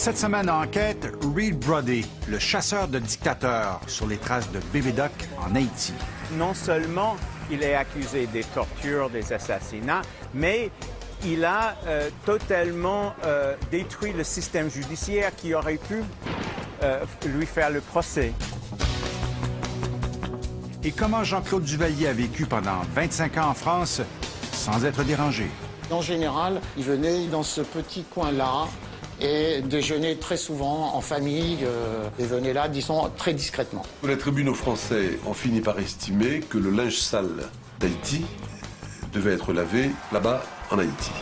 Cette semaine en enquête, Reed Brody, le chasseur de dictateurs, sur les traces de Baby Doc en Haïti. Non seulement il est accusé des tortures, des assassinats, mais il a totalement détruit le système judiciaire qui aurait pu lui faire le procès. Et comment Jean-Claude Duvalier a vécu pendant 25 ans en France sans être dérangé. En général, il venait dans ce petit coin-là et déjeunait très souvent en famille. Il venait là, disons, très discrètement. Les tribunaux français ont fini par estimer que le linge sale d'Haïti devait être lavé là-bas, en Haïti.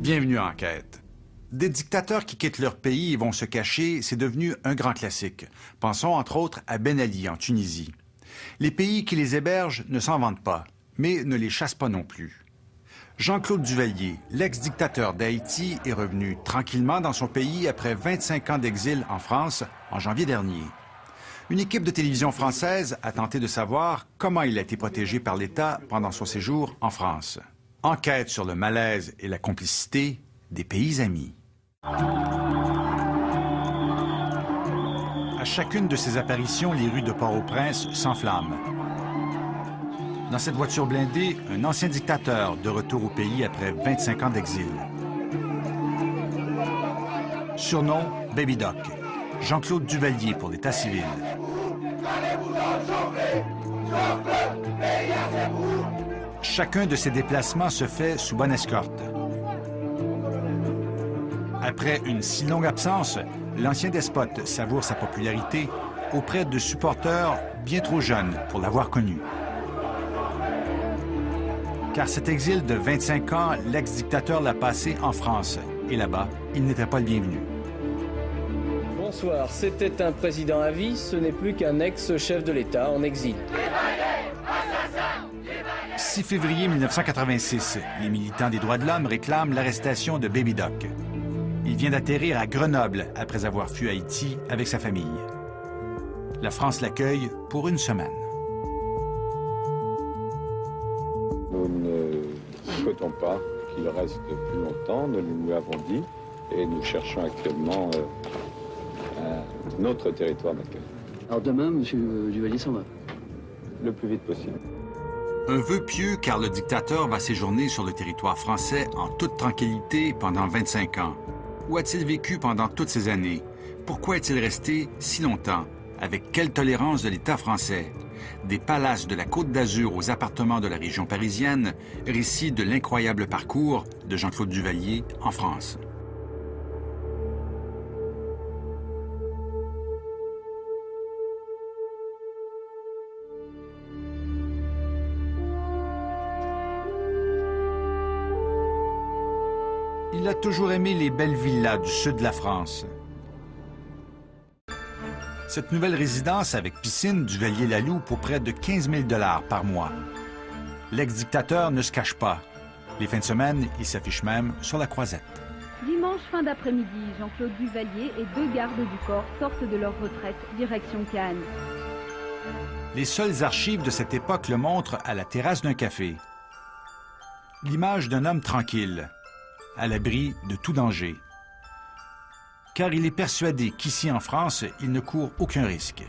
Bienvenue à Enquête. Des dictateurs qui quittent leur pays et vont se cacher, c'est devenu un grand classique. Pensons entre autres à Ben Ali en Tunisie. Les pays qui les hébergent ne s'en vantent pas, mais ne les chassent pas non plus. Jean-Claude Duvalier, l'ex-dictateur d'Haïti, est revenu tranquillement dans son pays après 25 ans d'exil en France en janvier dernier. Une équipe de télévision française a tenté de savoir comment il a été protégé par l'État pendant son séjour en France. Enquête sur le malaise et la complicité des pays amis. À chacune de ces apparitions, les rues de Port-au-Prince s'enflamment. Dans cette voiture blindée, un ancien dictateur de retour au pays après 25 ans d'exil. Surnom, Baby Doc. Jean-Claude Duvalier pour l'État civil. Chacun de ces déplacements se fait sous bonne escorte. Après une si longue absence, l'ancien despote savoure sa popularité auprès de supporters bien trop jeunes pour l'avoir connu. Car cet exil de 25 ans, l'ex-dictateur l'a passé en France. Et là-bas, il n'était pas le bienvenu. Bonsoir, c'était un président à vie, ce n'est plus qu'un ex-chef de l'État en exil. 6 février 1986, les militants des droits de l'homme réclament l'arrestation de Baby Doc. Il vient d'atterrir à Grenoble après avoir fui Haïti avec sa famille. La France l'accueille pour une semaine. Nous ne souhaitons pas qu'il reste plus longtemps, nous lui avons dit, et nous cherchons actuellement un autre territoire d'accueil. Alors demain, M. Duvalier s'en va. Le plus vite possible. Un vœu pieux car le dictateur va séjourner sur le territoire français en toute tranquillité pendant 25 ans. Où a-t-il vécu pendant toutes ces années? Pourquoi est-il resté si longtemps? Avec quelle tolérance de l'État français? Des palaces de la Côte d'Azur aux appartements de la région parisienne, récit de l'incroyable parcours de Jean-Claude Duvalier en France. Il a toujours aimé les belles villas du sud de la France. Cette nouvelle résidence avec piscine Duvalier-la loue pour près de 15 000 $ par mois. L'ex-dictateur ne se cache pas. Les fins de semaine, il s'affiche même sur la croisette. Dimanche fin d'après-midi, Jean-Claude Duvalier et 2 gardes du corps sortent de leur retraite, direction Cannes. Les seules archives de cette époque le montrent à la terrasse d'un café. L'image d'un homme tranquille, à l'abri de tout danger. Car il est persuadé qu'ici en France, il ne court aucun risque.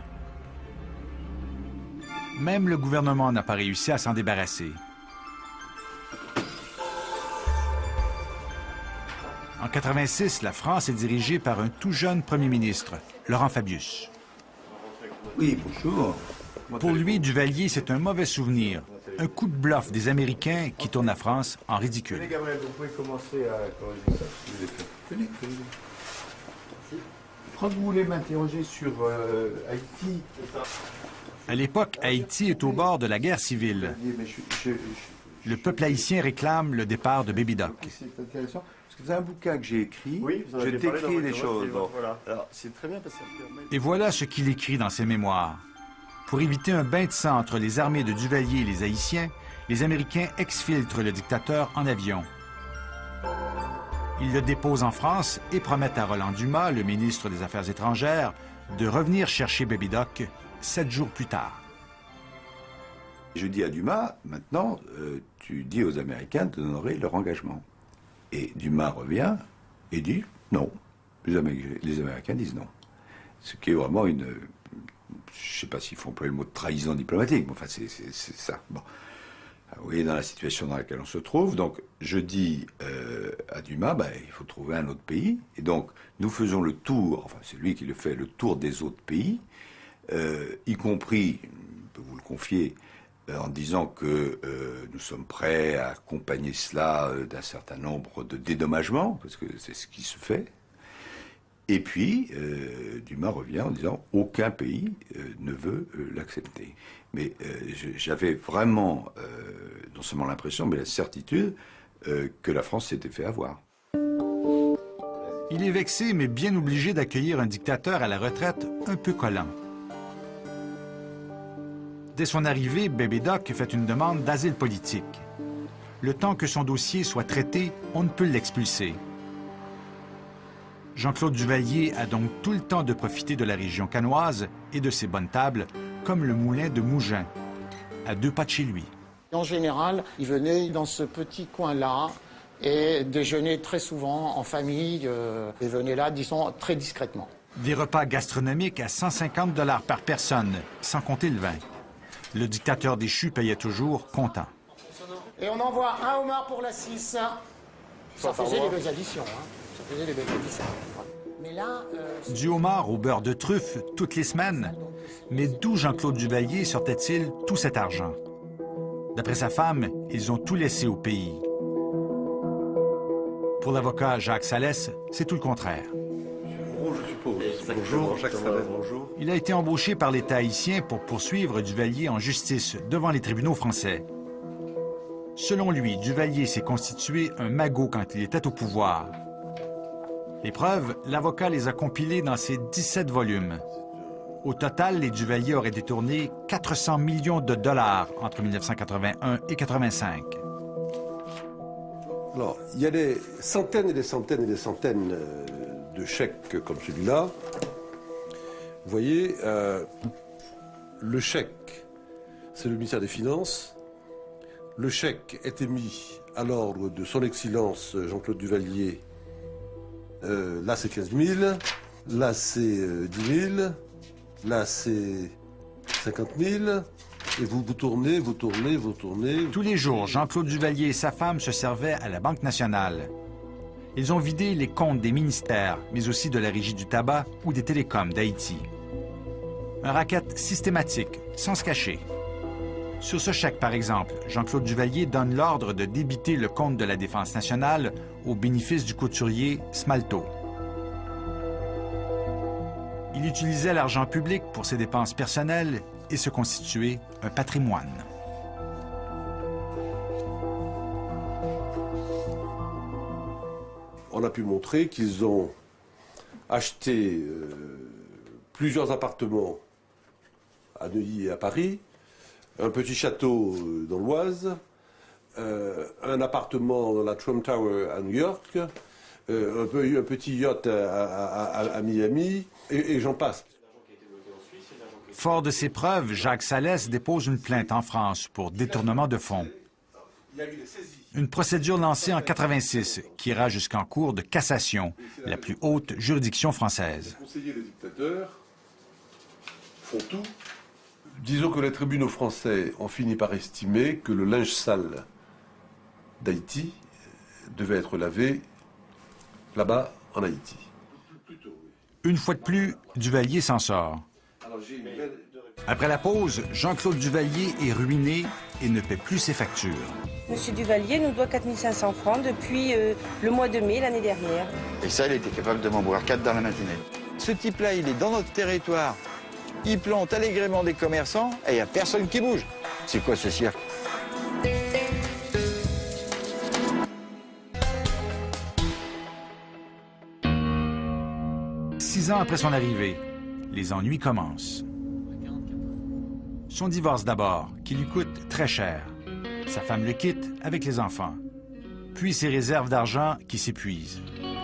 Même le gouvernement n'a pas réussi à s'en débarrasser. En 86, la France est dirigée par un tout jeune premier ministre, Laurent Fabius. Oui, bonjour. Pour lui, Duvalier, c'est un mauvais souvenir. Un coup de bluff des Américains qui tournent la France en ridicule. Venez, Gabriel, vous pouvez commencer à corriger ça. Si vous voulez faire. Venez, venez. Je crois que vous voulez m'interroger sur Haïti. À l'époque, Haïti est au bord de la guerre civile. Le peuple haïtien réclame le départ de Baby Doc. C'est intéressant, parce que c'est un bouquin que j'ai écrit. Oui, vous en avez je parlé t'écris dans les votre choses. livre, voilà. Alors, c'est très bien parce que ça permet... Et voilà ce qu'il écrit dans ses mémoires. Pour éviter un bain de sang entre les armées de Duvalier et les Haïtiens, les Américains exfiltrent le dictateur en avion. Il le dépose en France et promet à Roland Dumas, le ministre des Affaires étrangères, de revenir chercher Baby Doc 7 jours plus tard. Je dis à Dumas, maintenant, tu dis aux Américains de honorer leur engagement. Et Dumas revient et dit non. Les Américains disent non. Ce qui est vraiment une... Je ne sais pas s'il faut employer le mot de trahison diplomatique, mais enfin, c'est ça. Bon. Vous voyez dans la situation dans laquelle on se trouve. Donc, je dis à Dumas, il faut trouver un autre pays. Et donc, nous faisons le tour, enfin, c'est lui qui le fait, le tour des autres pays, y compris, je peux vous le confier, en disant que nous sommes prêts à accompagner cela d'un certain nombre de dédommagements, parce que c'est ce qui se fait. Et puis, Dumas revient en disant « aucun pays ne veut l'accepter ». Mais j'avais vraiment, non seulement l'impression, mais la certitude que la France s'était fait avoir. Il est vexé, mais bien obligé d'accueillir un dictateur à la retraite un peu collant. Dès son arrivée, Baby Doc fait une demande d'asile politique. Le temps que son dossier soit traité, on ne peut l'expulser. Jean-Claude Duvalier a donc tout le temps de profiter de la région canoise et de ses bonnes tables, comme le moulin de Mougins, à 2 pas de chez lui. En général, il venait dans ce petit coin-là et déjeunait très souvent en famille. Il venait là, disons, très discrètement. Des repas gastronomiques à 150 $ par personne, sans compter le vin. Le dictateur déchu payait toujours content. Et on envoie un homard pour la 6. Ça faisait les belles additions. Ça faisait les belles additions. Mais là, du homard au beurre de truffe toutes les semaines. Mais d'où Jean-Claude Duvalier sortait-il tout cet argent? D'après sa femme, ils ont tout laissé au pays. Pour l'avocat Jacques Salès, c'est tout le contraire. Je suppose. Bonjour, Jacques Salès, bonjour. Il a été embauché par l'État haïtien pour poursuivre Duvalier en justice devant les tribunaux français. Selon lui, Duvalier s'est constitué un magot quand il était au pouvoir. Les preuves, l'avocat les a compilées dans ses 17 volumes. Au total, les Duvalier auraient détourné 400 millions de dollars entre 1981 et 1985. Alors, il y a des centaines et des centaines et des centaines de chèques comme celui-là. Vous voyez, le chèque, c'est le ministère des Finances. Le chèque est émis à l'ordre de son Excellence Jean-Claude Duvalier. Là, c'est 15 000. Là, c'est 10 000. Là, c'est 50 000. Et vous tournez. Tous les jours, Jean-Claude Duvalier et sa femme se servaient à la Banque nationale. Ils ont vidé les comptes des ministères, mais aussi de la Régie du tabac ou des télécoms d'Haïti. Un racket systématique, sans se cacher. Sur ce chèque, par exemple, Jean-Claude Duvalier donne l'ordre de débiter le compte de la Défense nationale au bénéfice du couturier Smalto. Il utilisait l'argent public pour ses dépenses personnelles et se constituait un patrimoine. On a pu montrer qu'ils ont acheté plusieurs appartements à Neuilly et à Paris, un petit château dans l'Oise, un appartement dans la Trump Tower à New York, un petit yacht à Miami, et j'en passe. Fort de ces preuves, Jacques Salès dépose une plainte en France pour détournement de fonds. Une procédure lancée en 1986 qui ira jusqu'en cour de cassation, la plus haute juridiction française. Les conseillers des dictateurs font tout. Disons que les tribunaux français ont fini par estimer que le linge sale d'Haïti devait être lavé là-bas en Haïti. Une fois de plus, Duvalier s'en sort. Après la pause, Jean-Claude Duvalier est ruiné et ne paie plus ses factures. Monsieur Duvalier nous doit 4 500 francs depuis le mois de mai l'année dernière. Et ça, il était capable de m'en boire 4 dans la matinée. Ce type-là, il est dans notre territoire. Il plante allègrement des commerçants et il n'y a personne qui bouge. C'est quoi ce cirque? Six ans après son arrivée, les ennuis commencent. Son divorce d'abord, qui lui coûte très cher. Sa femme le quitte avec les enfants. puis ses réserves d'argent qui s'épuisent.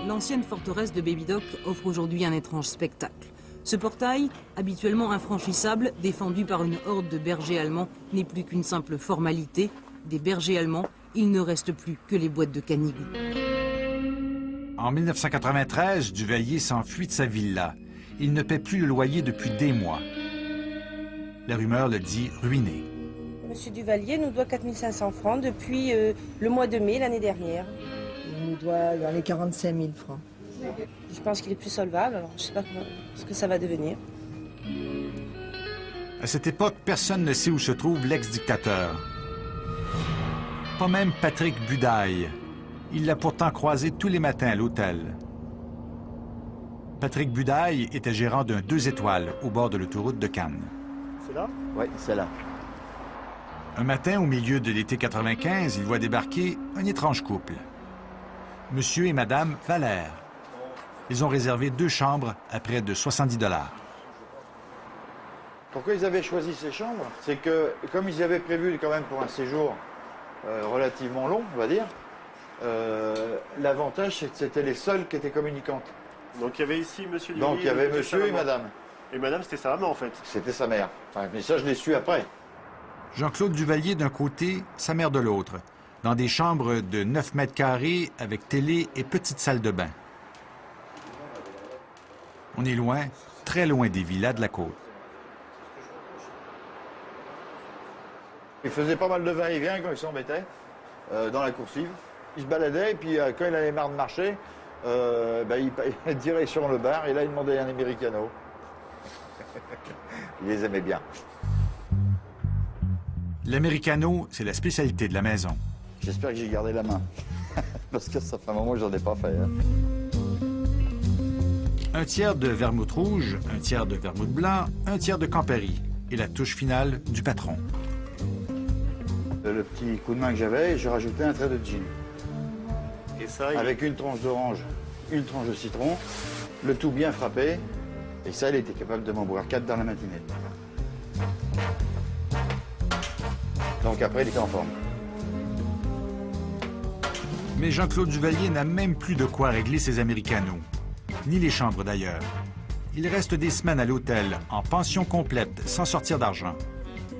L'ancienne forteresse de Baby Doc offre aujourd'hui un étrange spectacle. Ce portail, habituellement infranchissable, défendu par une horde de bergers allemands, n'est plus qu'une simple formalité. Des bergers allemands, il ne reste plus que les boîtes de canigou. En 1993, Duvalier s'enfuit de sa villa. Il ne paie plus le loyer depuis des mois. La rumeur le dit ruiné. Monsieur Duvalier nous doit 4 500 francs depuis le mois de mai l'année dernière. Il nous doit dans les 45 000 francs. Je pense qu'il est plus solvable, alors je ne sais pas ce que ça va devenir. À cette époque, personne ne sait où se trouve l'ex-dictateur. Pas même Patrick Budaille. Il l'a pourtant croisé tous les matins à l'hôtel. Patrick Budaille était gérant d'un 2 étoiles au bord de l'autoroute de Cannes. C'est là? Oui, c'est là. Un matin, au milieu de l'été 95, il voit débarquer un étrange couple. Monsieur et Madame Valère. Ils ont réservé 2 chambres à près de 70 $. Pourquoi ils avaient choisi ces chambres? C'est que, comme ils avaient prévu quand même pour un séjour relativement long, on va dire, l'avantage, c'est que c'était les seules qui étaient communicantes. Donc il y avait ici monsieur Duvalier. Donc il y avait monsieur et madame. Et madame, c'était sa maman en fait? C'était sa mère. Enfin, mais ça, je l'ai su après. Jean-Claude Duvalier d'un côté, sa mère de l'autre, dans des chambres de 9 mètres carrés avec télé et petite salle de bain. On est loin, très loin des villas de la côte. Il faisait pas mal de va-et-vient quand il s'embêtait dans la coursive. Il se baladait et puis quand il avait marre de marcher, il direction le bar et là il demandait un americano. Il les aimait bien. L'americano, c'est la spécialité de la maison. J'espère que j'ai gardé la main. Parce que ça fait un moment que j'en ai pas fait. Hein. Un tiers de vermouth rouge, un tiers de vermouth blanc, un tiers de Campari. Et la touche finale du patron. Le petit coup de main que j'avais, j'ai rajouté un trait de gin. Et ça, avec une tranche d'orange, une tranche de citron, le tout bien frappé. Et ça, il était capable de m'en boire 4 dans la matinée. Donc après, il était en forme. Mais Jean-Claude Duvalier n'a même plus de quoi régler ses americanos. Ni les chambres d'ailleurs. Il reste des semaines à l'hôtel, en pension complète, sans sortir d'argent.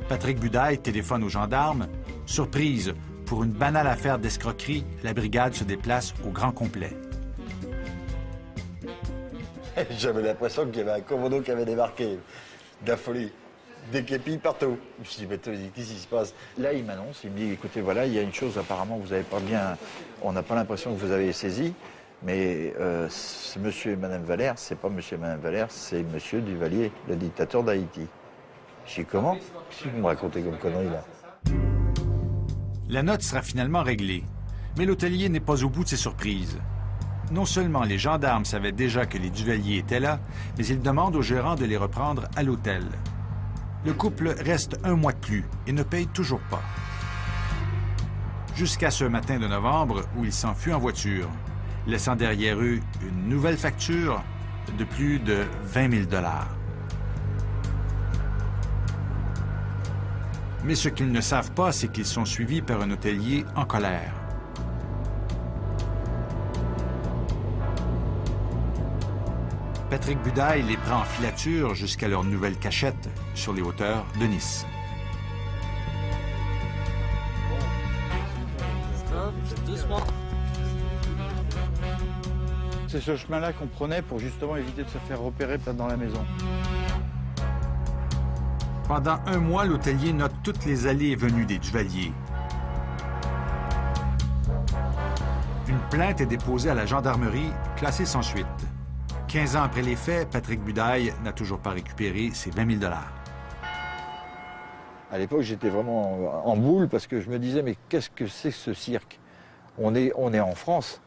Patrick Budaille téléphone aux gendarmes. Surprise, pour une banale affaire d'escroquerie, la brigade se déplace au grand complet. J'avais l'impression qu'il y avait un commando qui avait débarqué. De la folie. Des képis partout. Je me suis dit, mais qu'est-ce qui se passe? Là, il m'annonce, il me dit, écoutez, voilà, il y a une chose, apparemment, vous n'avez pas bien... On n'a pas l'impression que vous avez saisi, mais c'est monsieur et madame Valère, c'est pas monsieur et madame Valère, c'est monsieur Duvalier, le dictateur d'Haïti. Je dis, comment? Qu'est-ce que vous me racontez comme connerie, là? La note sera finalement réglée, mais l'hôtelier n'est pas au bout de ses surprises. Non seulement les gendarmes savaient déjà que les Duvalier étaient là, mais ils demandent au gérant de les reprendre à l'hôtel. Le couple reste un mois de plus et ne paye toujours pas. Jusqu'à ce matin de novembre où ils s'enfuient en voiture, laissant derrière eux une nouvelle facture de plus de 20 000 $. Mais ce qu'ils ne savent pas, c'est qu'ils sont suivis par un hôtelier en colère. Patrick Budaille les prend en filature jusqu'à leur nouvelle cachette sur les hauteurs de Nice. C'est ce chemin-là qu'on prenait pour justement éviter de se faire repérer peut-être dans la maison. Pendant un mois, l'hôtelier note toutes les allées et venues des Duvalier. Une plainte est déposée à la gendarmerie, classée sans suite. 15 ans après les faits, Patrick Budaille n'a toujours pas récupéré ses 20 000 $. À l'époque, j'étais vraiment en boule parce que je me disais, mais qu'est-ce que c'est que ce cirque? On est en France.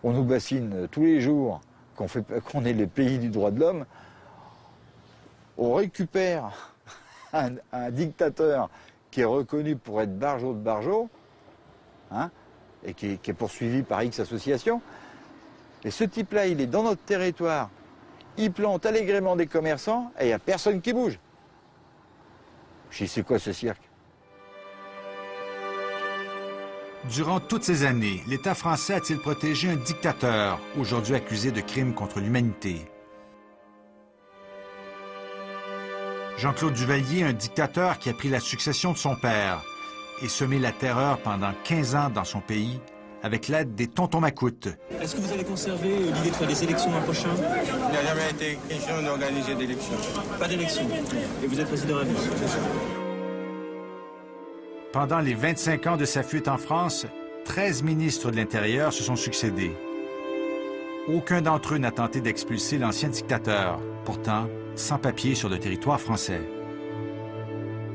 On nous bassine tous les jours qu'on est les pays du droit de l'homme. On récupère un dictateur qui est reconnu pour être Barjot de Barjot, hein, et qui est poursuivi par X associations. Et ce type-là, il est dans notre territoire, il plante allègrement des commerçants et il n'y a personne qui bouge. Je dis, c'est quoi ce cirque? Durant toutes ces années, l'État français a-t-il protégé un dictateur, aujourd'hui accusé de crimes contre l'humanité? Jean-Claude Duvalier, un dictateur qui a pris la succession de son père et semé la terreur pendant 15 ans dans son pays avec l'aide des tontons macoutes. Est-ce que vous allez conserver l'idée de faire des élections l'an prochain? Il n'a jamais été question d'organiser d'élections. Pas d'élections. Et vous êtes président à vie? Pendant les 25 ans de sa fuite en France, 13 ministres de l'Intérieur se sont succédés. Aucun d'entre eux n'a tenté d'expulser l'ancien dictateur, pourtant sans papier sur le territoire français.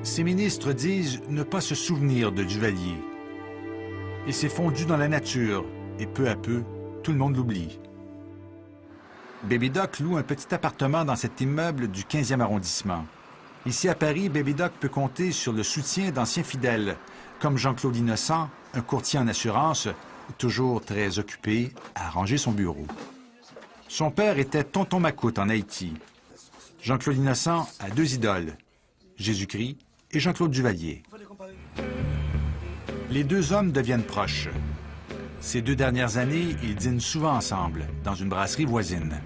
Ces ministres disent ne pas se souvenir de Duvalier. Il s'est fondu dans la nature et peu à peu, tout le monde l'oublie. Baby Doc loue un petit appartement dans cet immeuble du 15e arrondissement. Ici à Paris, Baby Doc peut compter sur le soutien d'anciens fidèles, comme Jean-Claude Innocent, un courtier en assurance, toujours très occupé à ranger son bureau. Son père était tonton Macoute en Haïti. Jean-Claude Innocent a deux idoles, Jésus-Christ et Jean-Claude Duvalier. Les deux hommes deviennent proches. Ces 2 dernières années, ils dînent souvent ensemble, dans une brasserie voisine.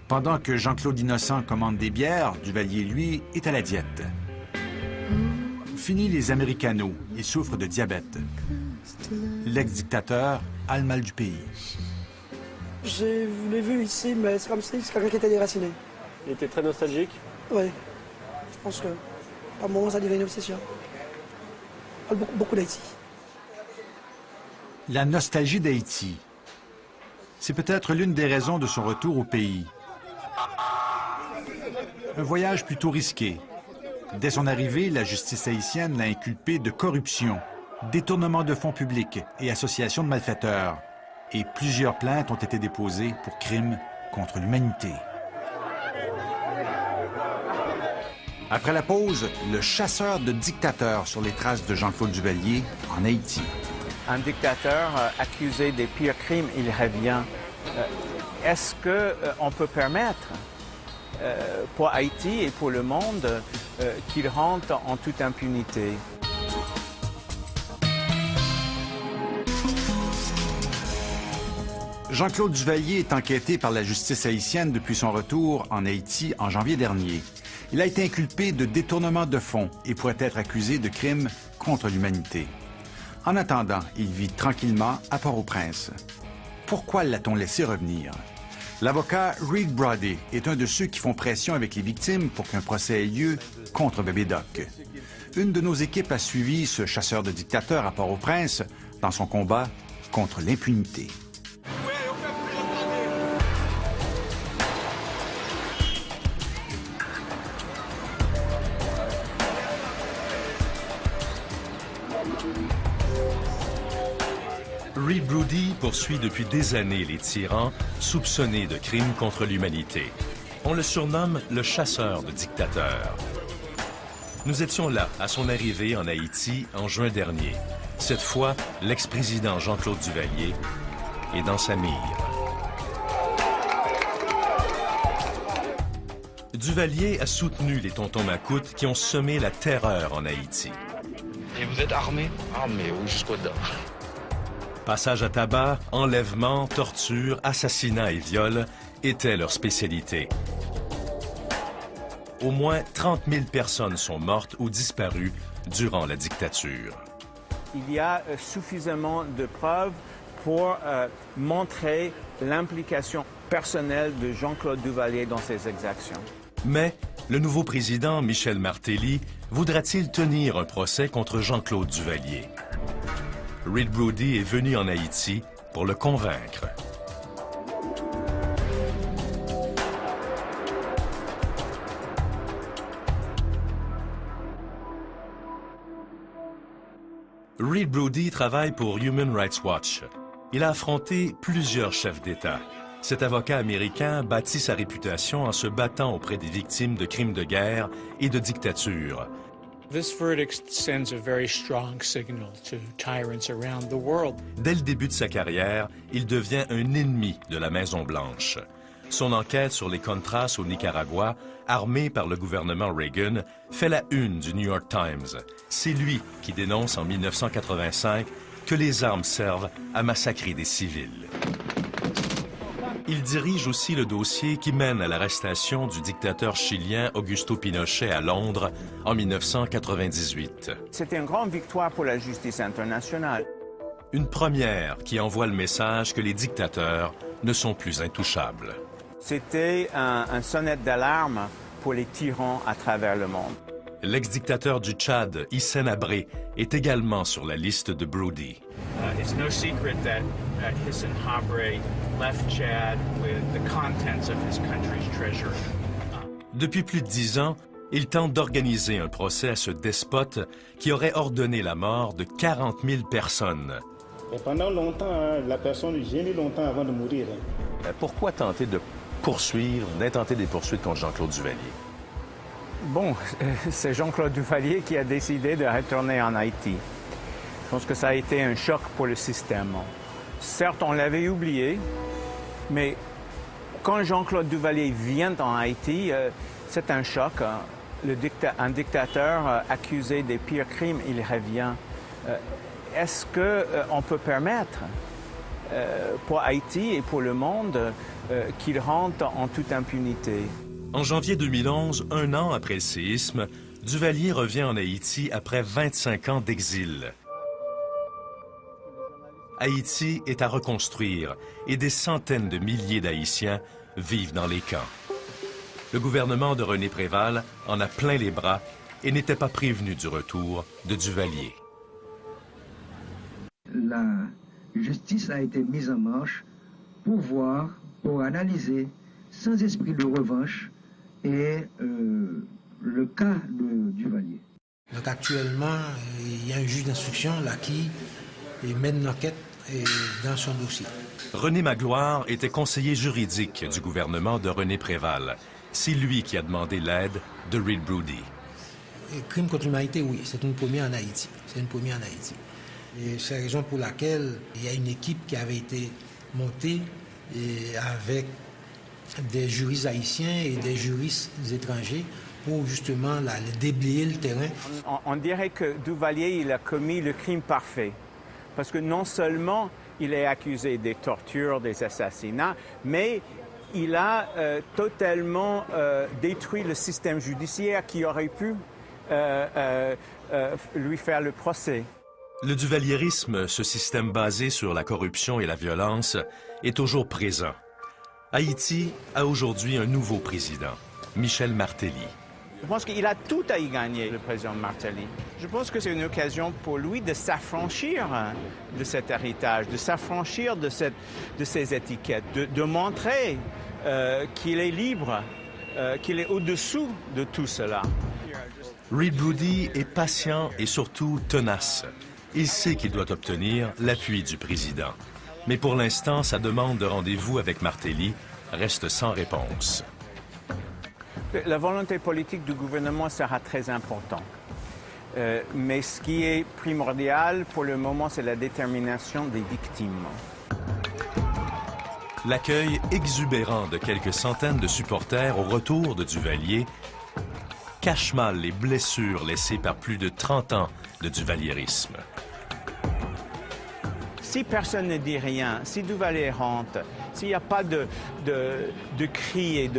Pendant que Jean-Claude Innocent commande des bières, Duvalier, lui, est à la diète. Fini les Americanos, il souffre de diabète. L'ex-dictateur a le mal du pays. Je l'ai vu ici, mais c'est comme si c'est quelqu'un qui était déraciné. Il était très nostalgique? Oui. Je pense que, à un moment, ça devient une obsession. On parle beaucoup d'Haïti. La nostalgie d'Haïti. C'est peut-être l'une des raisons de son retour au pays. Un voyage plutôt risqué. Dès son arrivée, la justice haïtienne l'a inculpé de corruption, détournement de fonds publics et association de malfaiteurs. Et plusieurs plaintes ont été déposées pour crimes contre l'humanité. Après la pause, le chasseur de dictateurs sur les traces de Jean-Claude Duvalier en Haïti. Un dictateur accusé des pires crimes, il revient. Est-ce qu'on peut permettre pour Haïti et pour le monde qu'il rentre en toute impunité? Jean-Claude Duvalier est enquêté par la justice haïtienne depuis son retour en Haïti en janvier dernier. Il a été inculpé de détournement de fonds et pourrait être accusé de crimes contre l'humanité. En attendant, il vit tranquillement à Port-au-Prince. Pourquoi l'a-t-on laissé revenir? L'avocat Reed Brody est un de ceux qui font pression avec les victimes pour qu'un procès ait lieu contre Baby Doc. Une de nos équipes a suivi ce chasseur de dictateurs à Port-au-Prince dans son combat contre l'impunité. Reed Brody poursuit depuis des années les tyrans soupçonnés de crimes contre l'humanité. On le surnomme le chasseur de dictateurs. Nous étions là à son arrivée en Haïti en juin dernier. Cette fois, l'ex-président Jean-Claude Duvalier est dans sa mire. Duvalier a soutenu les tontons macoutes qui ont semé la terreur en Haïti. Et vous êtes armé? Armé, oui, jusqu'au dedans. Passage à tabac, enlèvement, torture, assassinat et viol étaient leur spécialité. Au moins 30 000 personnes sont mortes ou disparues durant la dictature. Il y a suffisamment de preuves pour montrer l'implication personnelle de Jean-Claude Duvalier dans ces exactions. Mais le nouveau président, Michel Martelly, voudra-t-il tenir un procès contre Jean-Claude Duvalier? Reed Brody est venu en Haïti pour le convaincre. Reed Brody travaille pour Human Rights Watch. Il a affronté plusieurs chefs d'État. Cet avocat américain bâtit sa réputation en se battant auprès des victimes de crimes de guerre et de dictature. This verdict sends a very strong signal to tyrants around the world. Dès le début de sa carrière, il devient un ennemi de la Maison-Blanche. Son enquête sur les Contras au Nicaragua, armé par le gouvernement Reagan, fait la une du New York Times. C'est lui qui dénonce en 1985 que les armes servent à massacrer des civils. Il dirige aussi le dossier qui mène à l'arrestation du dictateur chilien Augusto Pinochet à Londres en 1998. C'était une grande victoire pour la justice internationale. Une première qui envoie le message que les dictateurs ne sont plus intouchables. C'était un sonnette d'alarme pour les tyrans à travers le monde. L'ex-dictateur du Tchad, Hissène Habré, est également sur la liste de Brody. It's no secret that Hissène Habré left Chad with the contents of his country's treasury. Depuis plus de 10 ans, il tente d'organiser un procès à ce despote qui aurait ordonné la mort de 40 000 personnes. Et pendant longtemps, la personne gémit longtemps avant de mourir. Pourquoi tenter de poursuivre, d'intenter des poursuites contre Jean-Claude Duvalier? Bon, c'est Jean-Claude Duvalier qui a décidé de retourner en Haïti. Je pense que ça a été un choc pour le système. Certes, on l'avait oublié, mais quand Jean-Claude Duvalier vient en Haïti, c'est un choc. Un dictateur accusé des pires crimes, il revient. Est-ce qu'on peut permettre pour Haïti et pour le monde qu'il rentre en toute impunité? En janvier 2011, un an après le séisme, Duvalier revient en Haïti après 25 ans d'exil. Haïti est à reconstruire et des centaines de milliers d'Haïtiens vivent dans les camps. Le gouvernement de René Préval en a plein les bras et n'était pas prévenu du retour de Duvalier. La justice a été mise en marche pour voir, pour analyser, sans esprit de revanche, et le cas de Duvalier. Donc actuellement, il y a un juge d'instruction là qui mène l'enquête dans son dossier. René Magloire était conseiller juridique du gouvernement de René Préval. C'est lui qui a demandé l'aide de Reed Brody. Crime contre l'humanité, oui, c'est une première en Haïti. C'est une première en Haïti. Et c'est la raison pour laquelle il y a une équipe qui avait été montée avec des juristes haïtiens et des juristes étrangers pour justement déblayer le terrain. On dirait que Duvalier, il a commis le crime parfait. Parce que non seulement il est accusé des tortures, des assassinats, mais il a totalement détruit le système judiciaire qui aurait pu lui faire le procès. Le duvalierisme, ce système basé sur la corruption et la violence, est toujours présent. Haïti a aujourd'hui un nouveau président, Michel Martelly. Je pense qu'il a tout à y gagner, le président Martelly. Je pense que c'est une occasion pour lui de s'affranchir de cet héritage, de s'affranchir de ces étiquettes, de montrer qu'il est libre, qu'il est au-dessous de tout cela. Reed Brody est patient et surtout tenace. Il sait qu'il doit obtenir l'appui du président. Mais pour l'instant, sa demande de rendez-vous avec Martelly reste sans réponse. La volonté politique du gouvernement sera très importante. Mais ce qui est primordial pour le moment, c'est la détermination des victimes. L'accueil exubérant de quelques centaines de supporters au retour de Duvalier cache mal les blessures laissées par plus de 30 ans de duvalierisme. Si personne ne dit rien, si Duvalier rentre, s'il n'y a pas de cris et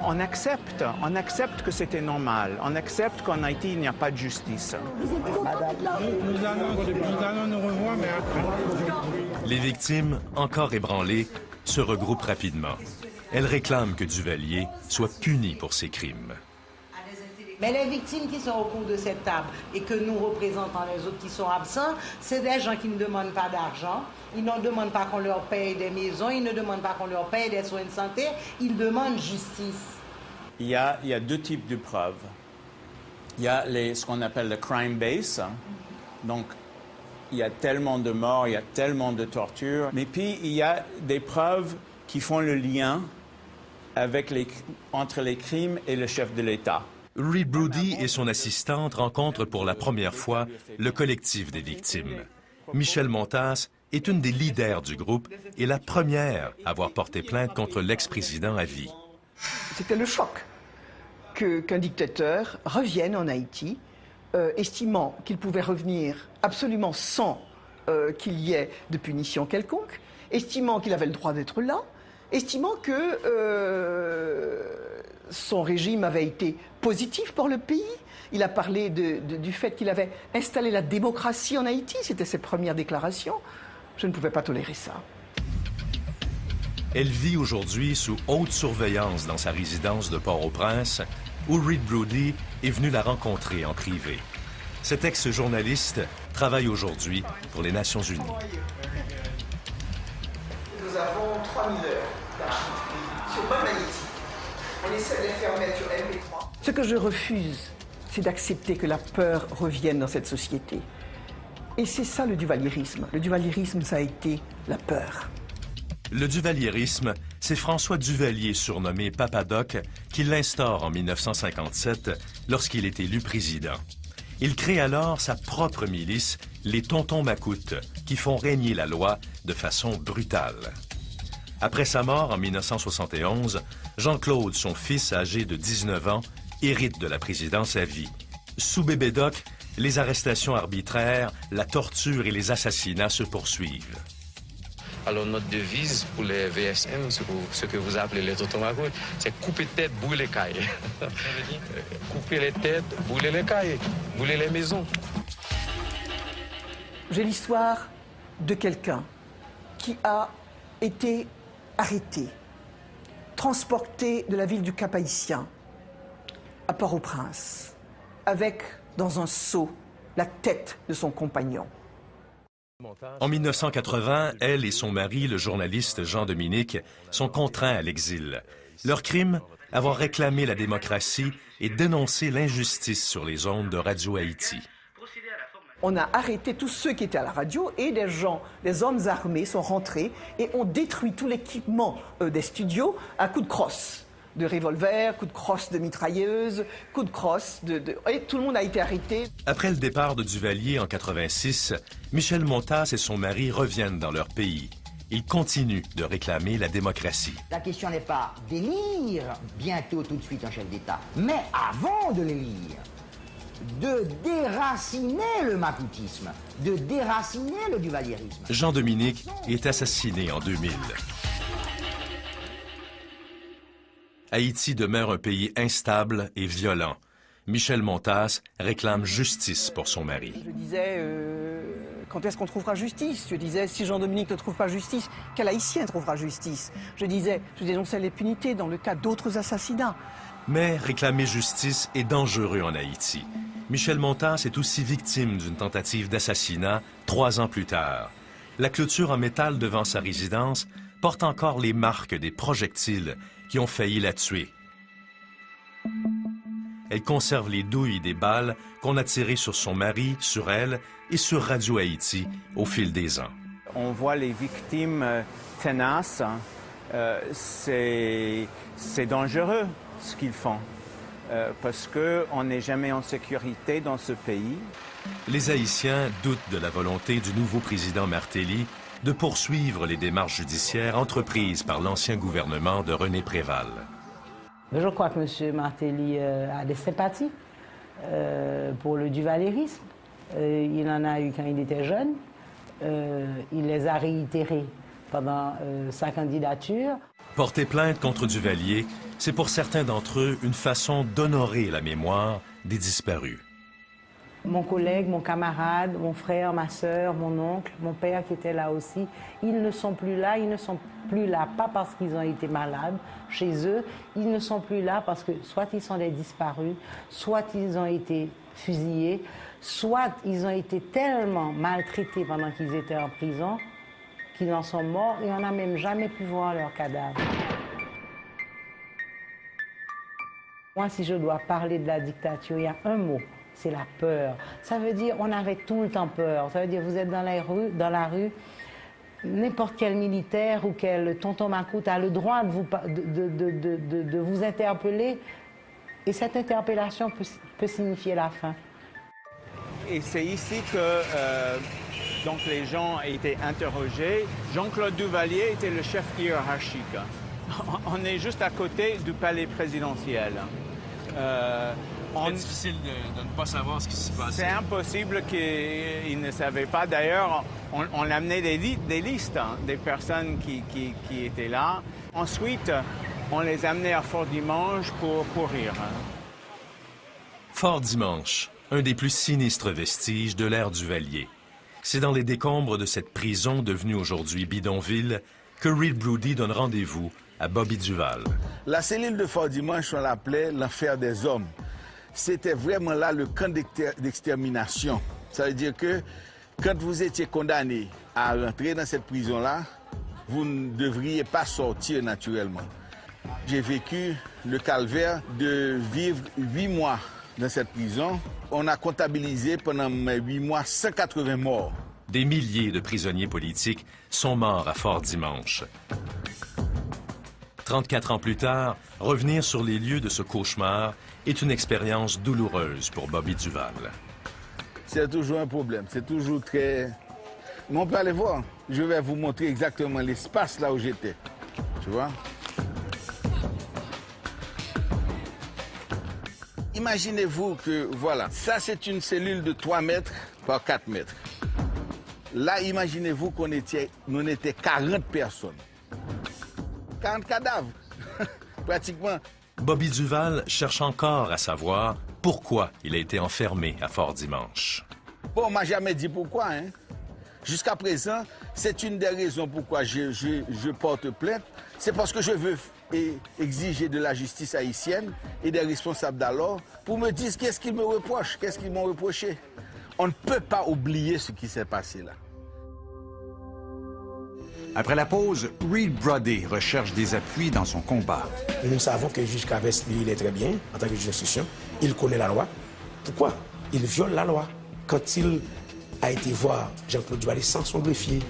on accepte que c'était normal, on accepte qu'en Haïti, il n'y a pas de justice. Nous allons nous revoir, mais après. Les victimes, encore ébranlées, se regroupent rapidement. Elles réclament que Duvalier soit puni pour ses crimes. Mais les victimes qui sont au cours de cette table et que nous représentons les autres qui sont absents, c'est des gens qui ne demandent pas d'argent, ils ne demandent pas qu'on leur paye des maisons, ils ne demandent pas qu'on leur paye des soins de santé, ils demandent justice. Il y a deux types de preuves. Il y a ce qu'on appelle le crime base, donc il y a tellement de morts, il y a tellement de tortures, mais puis il y a des preuves qui font le lien entre les crimes et le chef de l'État. Reed Brody et son assistante rencontrent pour la première fois le collectif des victimes. Michelle Montas est une des leaders du groupe et la première à avoir porté plainte contre l'ex-président à vie. C'était le choc qu'un dictateur revienne en Haïti estimant qu'il pouvait revenir absolument sans qu'il y ait de punition quelconque, estimant qu'il avait le droit d'être là, estimant que son régime avait été positif pour le pays. Il a parlé du fait qu'il avait installé la démocratie en Haïti, c'était ses premières déclarations. Je ne pouvais pas tolérer ça. Elle vit aujourd'hui sous haute surveillance dans sa résidence de Port-au-Prince, où Reed Brody est venu la rencontrer en privé. Cet ex-journaliste travaille aujourd'hui pour les Nations Unies. Nous avons 3000 heures d'archives sur même Haïti. On essaie de les faire mettre sur MP3. Ce que je refuse, c'est d'accepter que la peur revienne dans cette société. Et c'est ça le duvalierisme. Le duvalierisme, ça a été la peur. Le duvalierisme, c'est François Duvalier, surnommé Papa Doc, qui l'instaure en 1957 lorsqu'il est élu président. Il crée alors sa propre milice, les Tontons Macoutes, qui font régner la loi de façon brutale. Après sa mort en 1971, Jean-Claude, son fils âgé de 19 ans, hérite de la présidence à vie. Sous Bébé Doc, les arrestations arbitraires, la torture et les assassinats se poursuivent. Alors notre devise pour les VSM, ce que vous appelez les Tontons Macoutes, c'est couper tête, brûler caille. Couper les têtes, brûler les cailles, brûler les maisons. J'ai l'histoire de quelqu'un qui a été arrêté, transporté de la ville du Cap-Haïtien à Port-au-Prince, avec, dans un seau, la tête de son compagnon. En 1980, elle et son mari, le journaliste Jean-Dominique, sont contraints à l'exil. Leur crime, avoir réclamé la démocratie et dénoncé l'injustice sur les ondes de Radio Haïti. On a arrêté tous ceux qui étaient à la radio et des gens, des hommes armés sont rentrés et ont détruit tout l'équipement des studios à coups de crosse, de revolver, coups de crosse de mitrailleuse, coups de crosse et tout le monde a été arrêté. Après le départ de Duvalier en 86, Michel Montas et son mari reviennent dans leur pays. Ils continuent de réclamer la démocratie. La question n'est pas d'élire bientôt tout de suite un chef d'État, mais avant de l'élire, de déraciner le macoutisme, de déraciner le duvalierisme. Jean-Dominique est assassiné en 2000. Haïti demeure un pays instable et violent. Michel Montas réclame justice pour son mari. Je disais, quand est-ce qu'on trouvera justice? Je disais, si Jean-Dominique ne trouve pas justice, quel Haïtien trouvera justice? Je disais, on dénonçais l'impunité dans le cas d'autres assassinats. Mais réclamer justice est dangereux en Haïti. Michel Montas est aussi victime d'une tentative d'assassinat 3 ans plus tard. La clôture en métal devant sa résidence porte encore les marques des projectiles qui ont failli la tuer. Elle conserve les douilles des balles qu'on a tirées sur son mari, sur elle et sur Radio Haïti au fil des ans. On voit les victimes tenaces. C'est dangereux ce qu'ils font parce qu'on n'est jamais en sécurité dans ce pays. Les Haïtiens doutent de la volonté du nouveau président Martelly de poursuivre les démarches judiciaires entreprises par l'ancien gouvernement de René Préval. Je crois que M. Martelly a des sympathies pour le duvalierisme. Il en a eu quand il était jeune. Il les a réitérées pendant sa candidature. Porter plainte contre Duvalier, c'est pour certains d'entre eux une façon d'honorer la mémoire des disparus. Mon collègue, mon camarade, mon frère, ma sœur, mon oncle, mon père qui était là aussi, ils ne sont plus là. Ils ne sont plus là pas parce qu'ils ont été malades chez eux, ils ne sont plus là parce que soit ils sont des disparus, soit ils ont été fusillés, soit ils ont été tellement maltraités pendant qu'ils étaient en prison qu'ils en sont morts et on n'a même jamais pu voir leur cadavre. Moi, si je dois parler de la dictature, il y a un mot. C'est la peur. Ça veut dire on avait tout le temps peur. Ça veut dire vous êtes dans la rue, n'importe quel militaire ou quel tonton Macoute a le droit de vous interpeller et cette interpellation peut signifier la fin. Et c'est ici que donc les gens ont été interrogés. Jean-Claude Duvalier était le chef hiérarchique. On est juste à côté du palais présidentiel. C'est difficile de ne pas savoir ce qui s'est passé. C'est impossible qu'ils ne savaient pas. D'ailleurs, on amenait des listes des personnes qui étaient là. Ensuite, on les amenait à Fort-Dimanche pour pourrir. Fort-Dimanche, un des plus sinistres vestiges de l'ère Duvalier. C'est dans les décombres de cette prison devenue aujourd'hui bidonville que Reed Brody donne rendez-vous à Bobby Duval. La cellule de Fort-Dimanche, on l'appelait l'enfer des hommes. C'était vraiment là le camp d'extermination. Ça veut dire que quand vous étiez condamné à rentrer dans cette prison-là, vous ne devriez pas sortir naturellement. J'ai vécu le calvaire de vivre 8 mois dans cette prison. On a comptabilisé pendant mes 8 mois 180 morts. Des milliers de prisonniers politiques sont morts à Fort-Dimanche. 34 ans plus tard, revenir sur les lieux de ce cauchemar est une expérience douloureuse pour Bobby Duval. C'est toujours un problème, c'est toujours très... Mais on peut aller voir. Je vais vous montrer exactement l'espace là où j'étais. Tu vois? Imaginez-vous que, voilà, ça c'est une cellule de 3 mètres par 4 mètres. Là, imaginez-vous qu'on était 40 personnes. 40 cadavres, pratiquement. Bobby Duval cherche encore à savoir pourquoi il a été enfermé à Fort-Dimanche. Bon, on m'a jamais dit pourquoi, hein. Jusqu'à présent, c'est une des raisons pourquoi je porte plainte. C'est parce que je veux exiger de la justice haïtienne et des responsables d'alors pour me dire qu'est-ce qu'ils me reprochent, qu'est-ce qu'ils m'ont reproché. On ne peut pas oublier ce qui s'est passé là. Après la pause, Reed Brody recherche des appuis dans son combat. Nous savons que le juge Chavez, lui, il est très bien en tant que juge d'instruction. Il connaît la loi. Pourquoi? Il viole la loi. Quand il a été voir Jean-Claude Duvalier sans son greffier.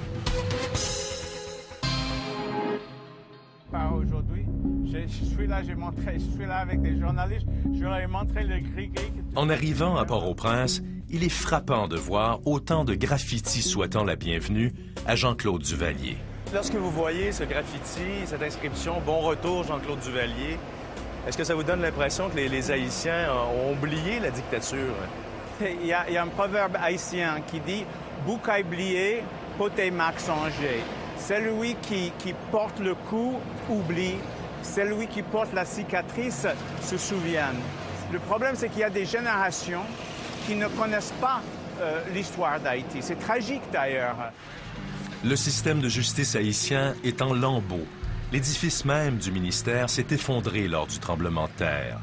Pas aujourd'hui. Je suis là avec des journalistes. Je leur ai montré le gris. En arrivant à Port-au-Prince, il est frappant de voir autant de graffitis souhaitant la bienvenue à Jean-Claude Duvalier. Lorsque vous voyez ce graffiti, cette inscription « Bon retour, Jean-Claude Duvalier », est-ce que ça vous donne l'impression que les Haïtiens ont oublié la dictature? Il y a un proverbe haïtien qui dit « Boucaille blié, poté mac songé ». Celui qui porte le coup oublie, celui qui porte la cicatrice se souvient. Le problème, c'est qu'il y a des générations qui ne connaissent pas l'histoire d'Haïti. C'est tragique, d'ailleurs. Le système de justice haïtien est en lambeaux. L'édifice même du ministère s'est effondré lors du tremblement de terre.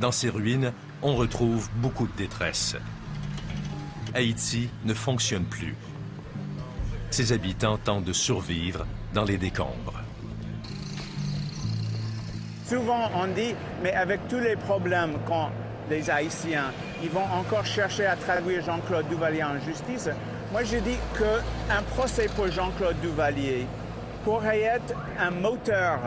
Dans ces ruines, on retrouve beaucoup de détresse. Haïti ne fonctionne plus. Ses habitants tentent de survivre dans les décombres. Souvent, on dit, mais avec tous les problèmes qu'ont les Haïtiens, ils vont encore chercher à traduire Jean-Claude Duvalier en justice. Moi, je dis qu'un procès pour Jean-Claude Duvalier pourrait être un moteur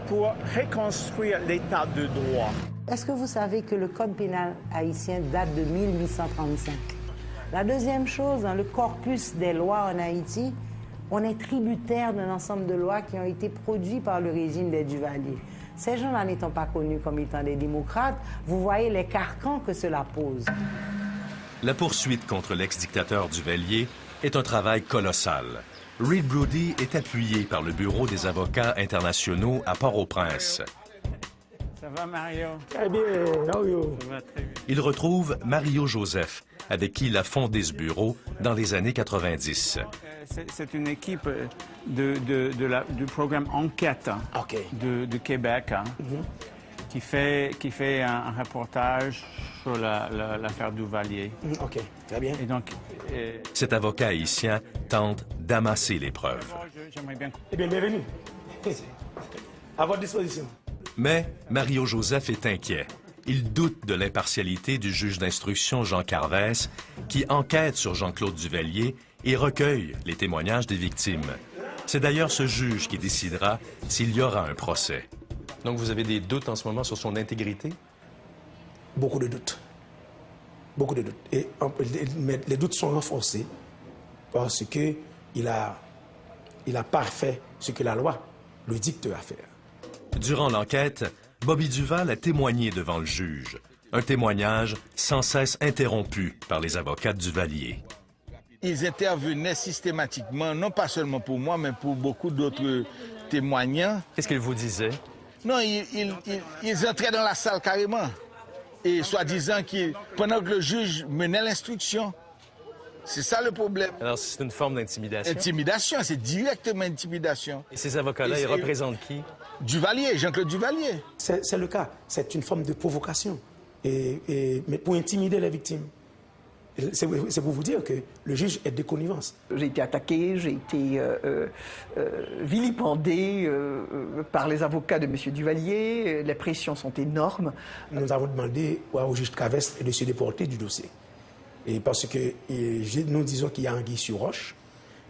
pour reconstruire l'état de droit. Est-ce que vous savez que le Code pénal haïtien date de 1835? La deuxième chose, dans le corpus des lois en Haïti, on est tributaire d'un ensemble de lois qui ont été produites par le régime des Duvalier. Ces gens-là n'étant pas connus comme étant des démocrates, vous voyez les carcans que cela pose. La poursuite contre l'ex-dictateur Duvalier est un travail colossal. Reed Brody est appuyé par le Bureau des avocats internationaux à Port-au-Prince. Ça va, Mario? Très bien, Mario. Ça va très bien. Il retrouve Mario Joseph, avec qui il a fondé ce bureau dans les années 90. C'est une équipe du programme Enquête de Québec qui fait un reportage sur l'affaire Duvalier. OK, très bien. Et donc, cet avocat haïtien tente d'amasser les preuves. J'aimerais bien... Eh bien, bienvenue. À votre disposition. Mais Mario Joseph est inquiet. Il doute de l'impartialité du juge d'instruction Jean Carvès, qui enquête sur Jean-Claude Duvalier et recueille les témoignages des victimes. C'est d'ailleurs ce juge qui décidera s'il y aura un procès. Donc vous avez des doutes en ce moment sur son intégrité? Beaucoup de doutes. Beaucoup de doutes. Mais les doutes sont renforcés parce qu'il a pas fait ce que la loi le dicte à faire. Durant l'enquête, Bobby Duval a témoigné devant le juge. Un témoignage sans cesse interrompu par les avocats de Duvalier. Ils intervenaient systématiquement, non pas seulement pour moi, mais pour beaucoup d'autres témoignants. Qu'est-ce qu'ils vous disaient? Non, ils entraient dans la salle carrément. Et soi-disant pendant que le juge menait l'instruction. C'est ça le problème. Alors c'est une forme d'intimidation? Intimidation, c'est directement intimidation. Et ces avocats-là, ils représentent qui? Duvalier, Jean-Claude Duvalier. C'est le cas. C'est une forme de provocation. Mais pour intimider les victimes. C'est pour vous dire que le juge est de connivence. J'ai été attaqué, j'ai été vilipendé par les avocats de M. Duvalier. Les pressions sont énormes. Nous avons demandé au juge Cavès de se déporter du dossier. Et parce que nous disons qu'il y a anguille sur roche,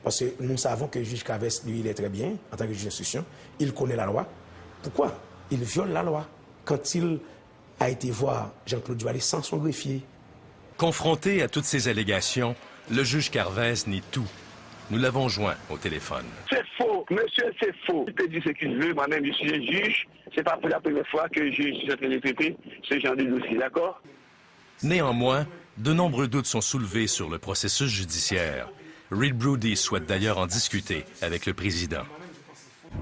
parce que nous savons que le juge Cavès, lui, il est très bien en tant que juge d'instruction. Il connaît la loi. Pourquoi? Il viole la loi. Quand il a été voir Jean-Claude Duvalier sans son greffier. Confronté à toutes ces allégations, le juge Carvès nie tout. Nous l'avons joint au téléphone. C'est faux, monsieur, c'est faux. Il peut dire ce qu'il veut, moi-même je suis un juge. C'est pas pour la première fois que je suis en train de traiter ce genre de dossier, d'accord? Néanmoins, de nombreux doutes sont soulevés sur le processus judiciaire. Reed Brody souhaite d'ailleurs en discuter avec le président.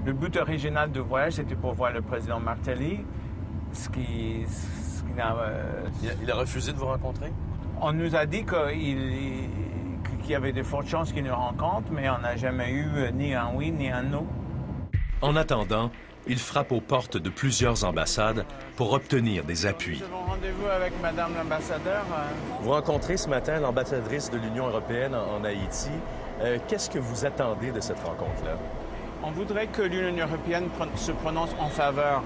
Le but original du voyage, c'était pour voir le président Martelly, Il a refusé de vous rencontrer? On nous a dit qu'il y avait de fortes chances qu'il nous rencontre, mais on n'a jamais eu ni un oui ni un non. En attendant, il frappe aux portes de plusieurs ambassades pour obtenir des appuis. Nous avons rendez-vous avec Madame l'ambassadeur. Vous rencontrez ce matin l'ambassadrice de l'Union européenne en Haïti. Qu'est-ce que vous attendez de cette rencontre-là? On voudrait que l'Union européenne se prononce en faveur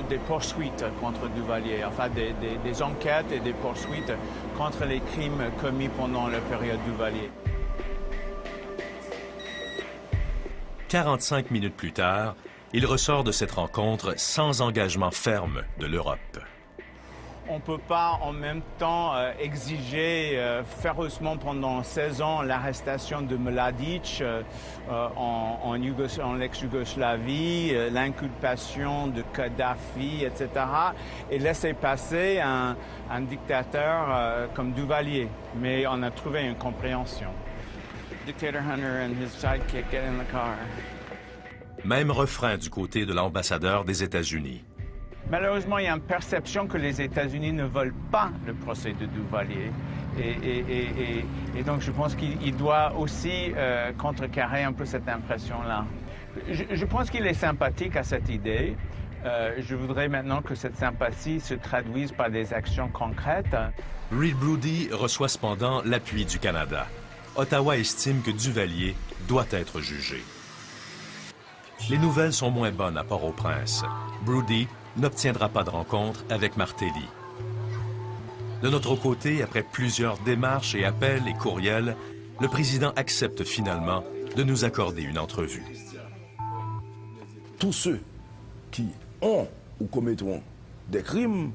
des poursuites contre Duvalier, enfin des enquêtes et des poursuites contre les crimes commis pendant la période Duvalier. 45 minutes plus tard, il ressort de cette rencontre sans engagement ferme de l'Europe. On ne peut pas en même temps exiger férocement pendant 16 ans l'arrestation de Mladic en ex-Yougoslavie, l'inculpation de Kadhafi, etc. et laisser passer un dictateur comme Duvalier. Mais on a trouvé une compréhension. Dictator Hunter and his sidekick get in the car. Même refrain du côté de l'ambassadeur des États-Unis. Malheureusement, il y a une perception que les États-Unis ne veulent pas le procès de Duvalier. Et donc, je pense qu'il doit aussi contrecarrer un peu cette impression-là. Je pense qu'il est sympathique à cette idée. Je voudrais maintenant que cette sympathie se traduise par des actions concrètes. Reed Brody reçoit cependant l'appui du Canada. Ottawa estime que Duvalier doit être jugé. Les nouvelles sont moins bonnes à Port-au-Prince. Brody n'obtiendra pas de rencontre avec Martelly. De notre côté, après plusieurs démarches et appels et courriels, le président accepte finalement de nous accorder une entrevue. Tous ceux qui ont ou commettront des crimes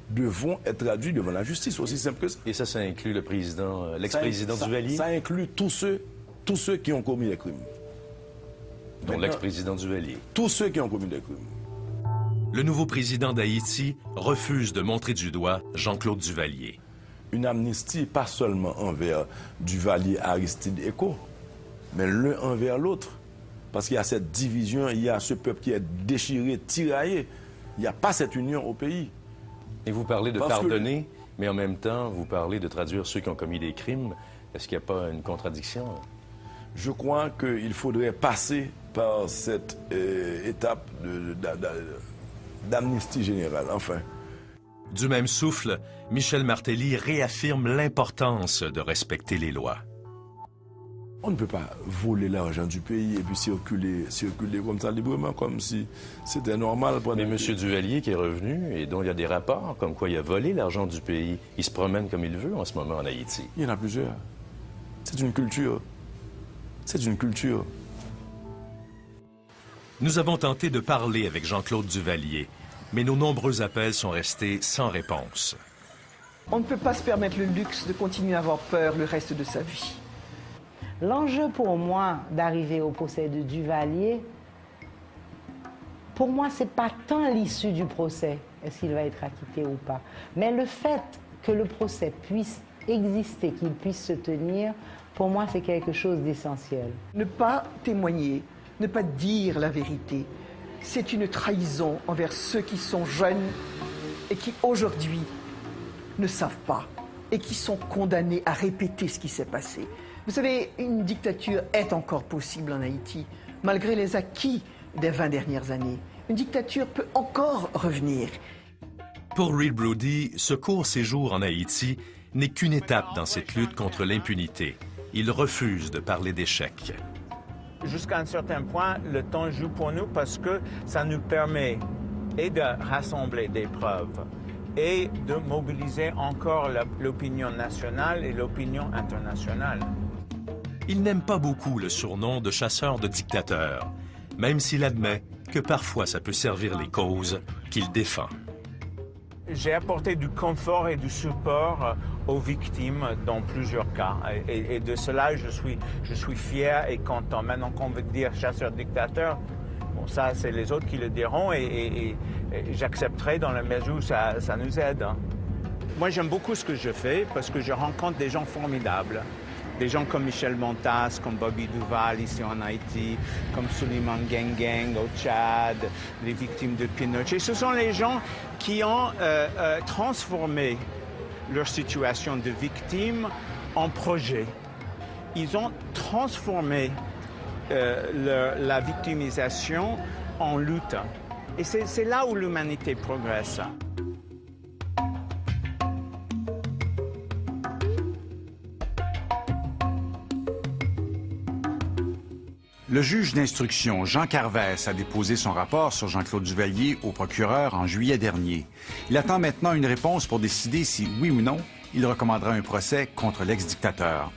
devront être traduits devant la justice, aussi simple que ça. Et ça inclut le président, l'ex-président Duvalier? Ça inclut tous ceux qui ont commis des crimes. Dont l'ex-président Duvalier? Tous ceux qui ont commis des crimes. Le nouveau président d'Haïti refuse de montrer du doigt Jean-Claude Duvalier. Une amnistie, pas seulement envers Duvalier, Aristide Eco, mais l'un envers l'autre. Parce qu'il y a cette division, il y a ce peuple qui est déchiré, tiraillé. Il n'y a pas cette union au pays. Et vous parlez de pardonner, mais en même temps, vous parlez de traduire ceux qui ont commis des crimes. Est-ce qu'il n'y a pas une contradiction? Je crois qu'il faudrait passer par cette étape d'amnistie générale, enfin. Du même souffle, Michel Martelly réaffirme l'importance de respecter les lois. On ne peut pas voler l'argent du pays et puis circuler comme ça librement, comme si c'était normal. Mais M. Duvalier qui est revenu et dont il y a des rapports comme quoi il a volé l'argent du pays, il se promène comme il veut en ce moment en Haïti. Il y en a plusieurs. C'est une culture. C'est une culture. Nous avons tenté de parler avec Jean-Claude Duvalier, mais nos nombreux appels sont restés sans réponse. On ne peut pas se permettre le luxe de continuer à avoir peur le reste de sa vie. L'enjeu pour moi d'arriver au procès de Duvalier, Pour moi, ce n'est pas tant l'issue du procès, est-ce qu'il va être acquitté ou pas, mais le fait que le procès puisse exister, qu'il puisse se tenir, pour moi, c'est quelque chose d'essentiel. Ne pas témoigner, ne pas dire la vérité, c'est une trahison envers ceux qui sont jeunes et qui, aujourd'hui, ne savent pas et qui sont condamnés à répéter ce qui s'est passé. Vous savez, une dictature est encore possible en Haïti, malgré les acquis des 20 dernières années. Une dictature peut encore revenir. Pour Reed Brody, ce court séjour en Haïti n'est qu'une étape dans cette lutte contre l'impunité. Il refuse de parler d'échec. Jusqu'à un certain point, le temps joue pour nous parce que ça nous permet et de rassembler des preuves et de mobiliser encore l'opinion nationale et l'opinion internationale. Il n'aime pas beaucoup le surnom de chasseur de dictateurs, même s'il admet que parfois ça peut servir les causes qu'il défend. J'ai apporté du confort et du support aux victimes dans plusieurs cas. Et de cela, je suis fier et content. Maintenant qu'on veut dire chasseur-dictateur, bon, ça, c'est les autres qui le diront et j'accepterai dans la mesure où ça nous aide. Moi, j'aime beaucoup ce que je fais parce que je rencontre des gens formidables. Des gens comme Michel Montas, comme Bobby Duval ici en Haïti, comme Suleiman Gengeng au Tchad, les victimes de Pinochet. Ce sont les gens qui ont transformé leur situation de victime en projet. Ils ont transformé la victimisation en lutte. Et c'est là où l'humanité progresse. Le juge d'instruction Jean Carvès a déposé son rapport sur Jean-Claude Duvalier au procureur en juillet dernier. Il attend maintenant une réponse pour décider si, oui ou non, il recommandera un procès contre l'ex-dictateur.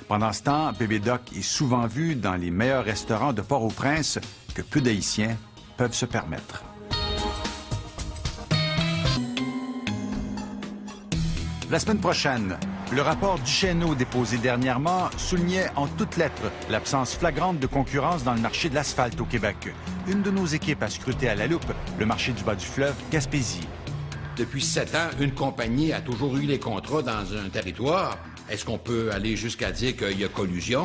Pendant ce temps, Bébé Doc est souvent vu dans les meilleurs restaurants de Port-au-Prince que peu d'Haïtiens peuvent se permettre. La semaine prochaine, le rapport Duchesneau déposé dernièrement soulignait en toutes lettres l'absence flagrante de concurrence dans le marché de l'asphalte au Québec. Une de nos équipes a scruté à la loupe le marché du bas du fleuve, Gaspésie. Depuis 7 ans, une compagnie a toujours eu les contrats dans un territoire. Est-ce qu'on peut aller jusqu'à dire qu'il y a collusion?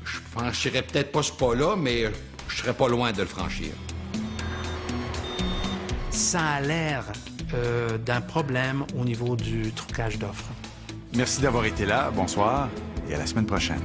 Je franchirais peut-être pas ce pas-là, mais je serais pas loin de le franchir. Ça a l'air d'un problème au niveau du trucage d'offres. Merci d'avoir été là. Bonsoir et à la semaine prochaine.